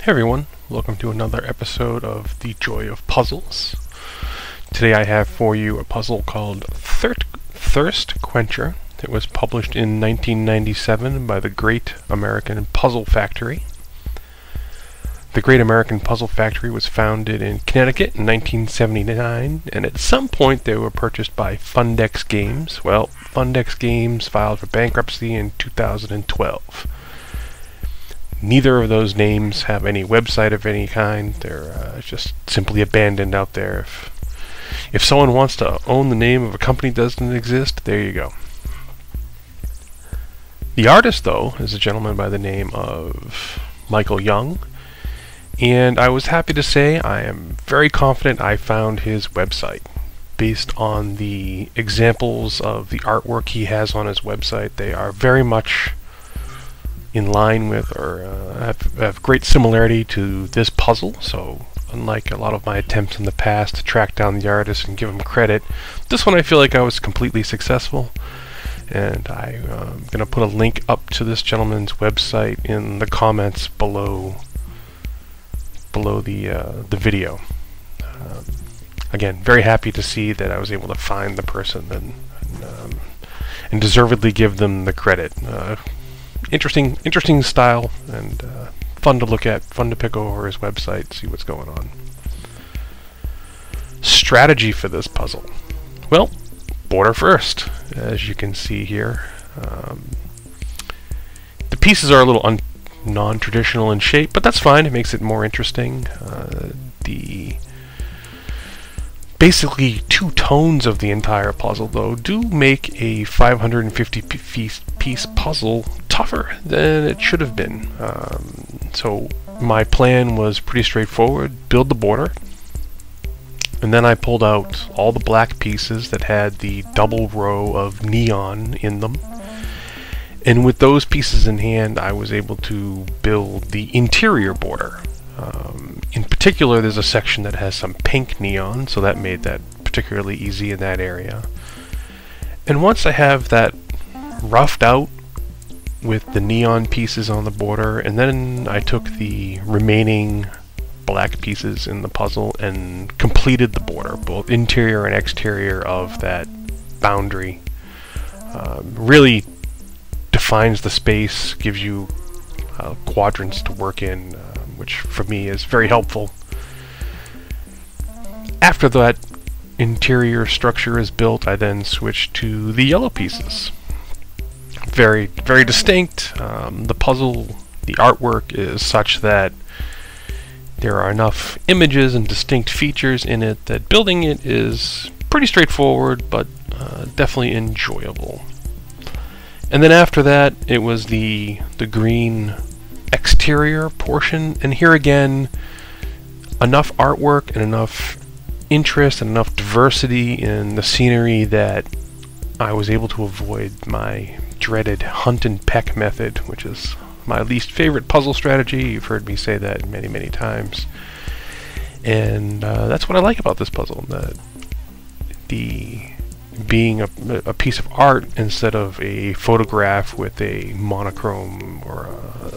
Hey everyone, welcome to another episode of The Joy of Puzzles. Today I have for you a puzzle called Thirst Quencher. It was published in 1997 by the Great American Puzzle Factory. The Great American Puzzle Factory was founded in Connecticut in 1979, and at some point they were purchased by Fundex Games. Well, Fundex Games filed for bankruptcy in 2012. Neither of those names have any website of any kind. They're just simply abandoned out there. If someone wants to own the name of a company that doesn't exist, there you go. The artist, though, is a gentleman by the name of Michael Young, and I was happy to say I am very confident I found his website. Based on the examples of the artwork he has on his website, they are very much in line with or have great similarity to this puzzle. So unlike a lot of my attempts in the past to track down the artist and give him credit, this one I feel like I was completely successful, and I'm going to put a link up to this gentleman's website in the comments below the video. Again, very happy to see that I was able to find the person and deservedly give them the credit. Interesting style, and fun to look at, fun to pick over his website, see what's going on. Strategy for this puzzle. Well, border first, as you can see here. The pieces are a little non-traditional in shape, but that's fine, it makes it more interesting. The basically two tones of the entire puzzle, though, do make a 550 piece puzzle tougher than it should have been. So my plan was pretty straightforward: build the border, and then I pulled out all the black pieces that had the double row of neon in them, and with those pieces in hand I was able to build the interior border. In particular, there's a section that has some pink neon, so that made that particularly easy in that area. And once I have that roughed out with the neon pieces on the border, and then I took the remaining black pieces in the puzzle and completed the border, both interior and exterior of that boundary. Really defines the space, gives you quadrants to work in, which for me is very helpful. After that interior structure is built, I then switch to the yellow pieces. Very distinct. The puzzle, the artwork is such that there are enough images and distinct features in it that building it is pretty straightforward, but definitely enjoyable. And then after that, it was the green exterior portion, and here again, enough artwork and enough interest and enough diversity in the scenery that I was able to avoid my dreaded hunt and peck method, which is my least favorite puzzle strategy. You've heard me say that many times, and that's what I like about this puzzle, being a piece of art instead of a photograph with a monochrome or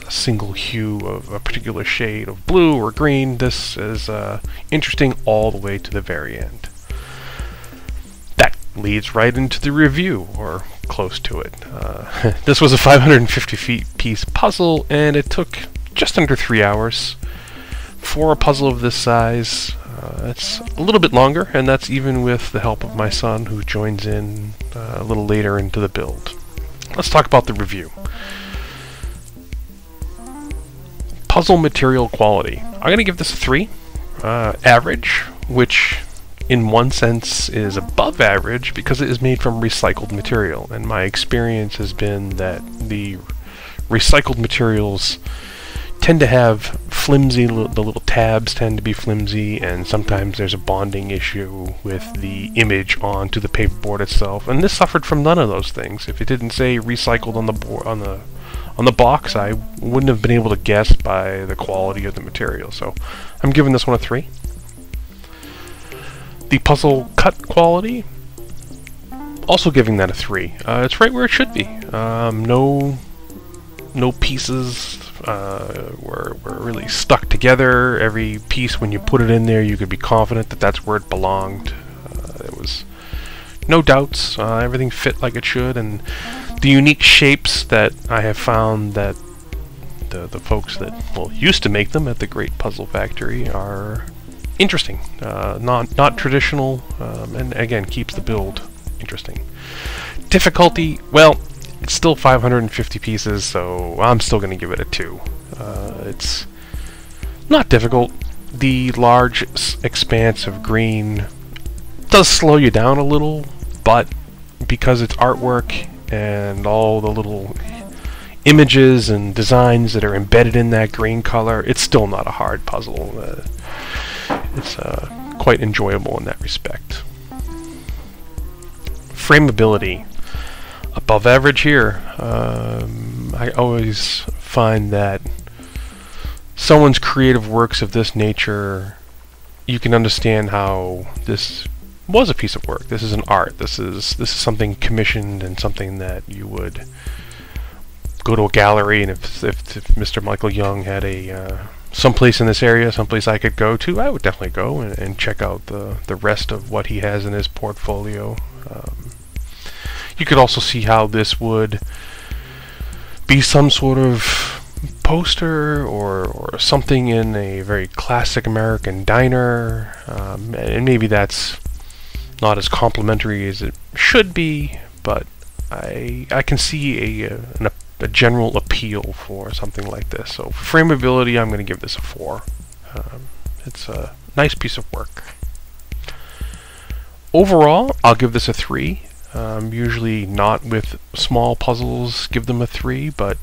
a single hue of a particular shade of blue or green. This is interesting all the way to the very end. That leads right into the review, or close to it. This was a 550 piece puzzle, and it took just under 3 hours. For a puzzle of this size, it's a little bit longer, and that's even with the help of my son, who joins in a little later into the build. Let's talk about the review. Puzzle material quality. I'm going to give this a 3. Average, which in one sense is above average because it is made from recycled material, and my experience has been that the recycled materials tend to have flimsy, the little tabs tend to be flimsy, and sometimes there's a bonding issue with the image onto the paperboard itself, and this suffered from none of those things. If it didn't say recycled on the board, on the box, I wouldn't have been able to guess by the quality of the material. So I'm giving this one a 3. The puzzle cut quality, also giving that a 3. It's right where it should be. No pieces were really stuck together. Every piece, when you put it in there, you could be confident that that's where it belonged. There was no doubts. Everything fit like it should, and the unique shapes that I have found that the folks that used to make them at the Great Puzzle Factory are interesting, not traditional, and again keeps the build interesting. Difficulty, well, it's still 550 pieces, so I'm still going to give it a 2. It's not difficult. The large expanse of green does slow you down a little, but because it's artwork and all the little images and designs that are embedded in that green color, it's still not a hard puzzle. It's quite enjoyable in that respect. Frameability, above average here. I always find that someone's creative works of this nature, you can understand how this was a piece of work. This is an art. This is something commissioned and something that you would go to a gallery, and if Mr. Michael Young had a someplace in this area, someplace I could go to, I would definitely go and check out the rest of what he has in his portfolio. You could also see how this would be some sort of poster or something in a very classic American diner, and maybe that's not as complimentary as it should be, but I can see a general appeal for something like this. So for frameability, I'm going to give this a 4. It's a nice piece of work. Overall, I'll give this a 3. Usually not with small puzzles give them a 3, but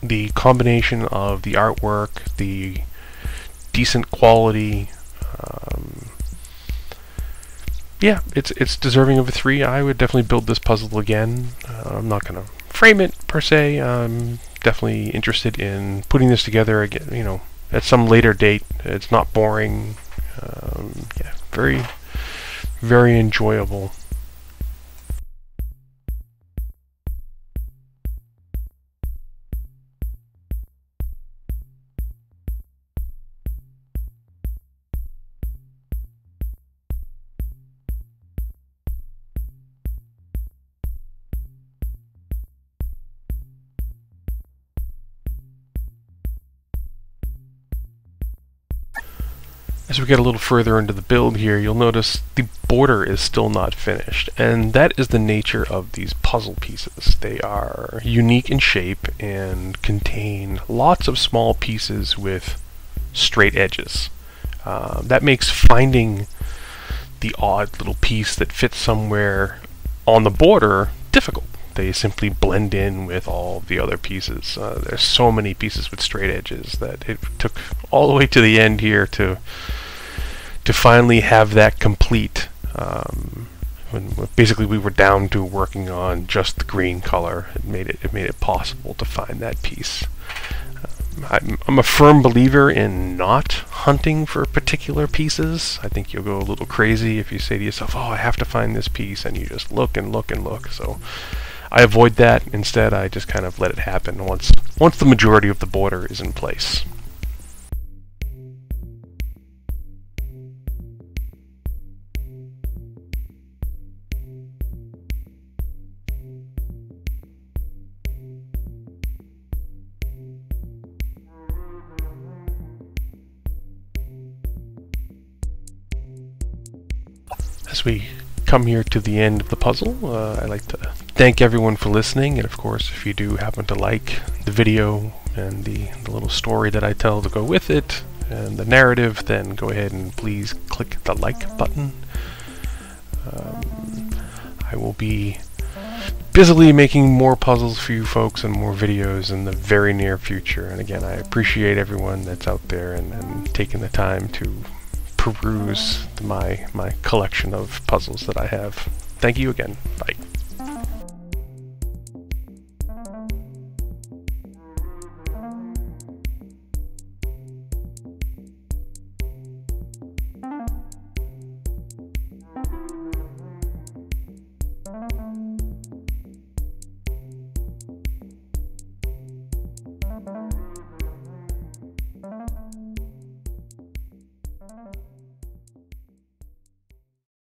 the combination of the artwork, the decent quality, yeah, it's deserving of a 3. I would definitely build this puzzle again. I'm not going to frame it per se. I'm definitely interested in putting this together again, you know, at some later date. It's not boring. Yeah, very, very enjoyable. As we get a little further into the build here, you'll notice the border is still not finished, and that is the nature of these puzzle pieces. They are unique in shape and contain lots of small pieces with straight edges. That makes finding the odd little piece that fits somewhere on the border difficult. They simply blend in with all the other pieces. There's so many pieces with straight edges that it took all the way to the end here to finally have that complete. When basically we were down to working on just the green color, it made it possible to find that piece. I'm a firm believer in not hunting for particular pieces. I think you'll go a little crazy if you say to yourself, "Oh, I have to find this piece," and you just look and look and look. So I avoid that. Instead, I just kind of let it happen once the majority of the border is in place. As we come here to the end of the puzzle, I'd like to thank everyone for listening, and of course, if you do happen to like the video and the little story that I tell to go with it, and the narrative, then go ahead and please click the like button. I will be busily making more puzzles for you folks and more videos in the very near future, and again, I appreciate everyone that's out there and taking the time to peruse my collection of puzzles that I have. Thank you again. Bye.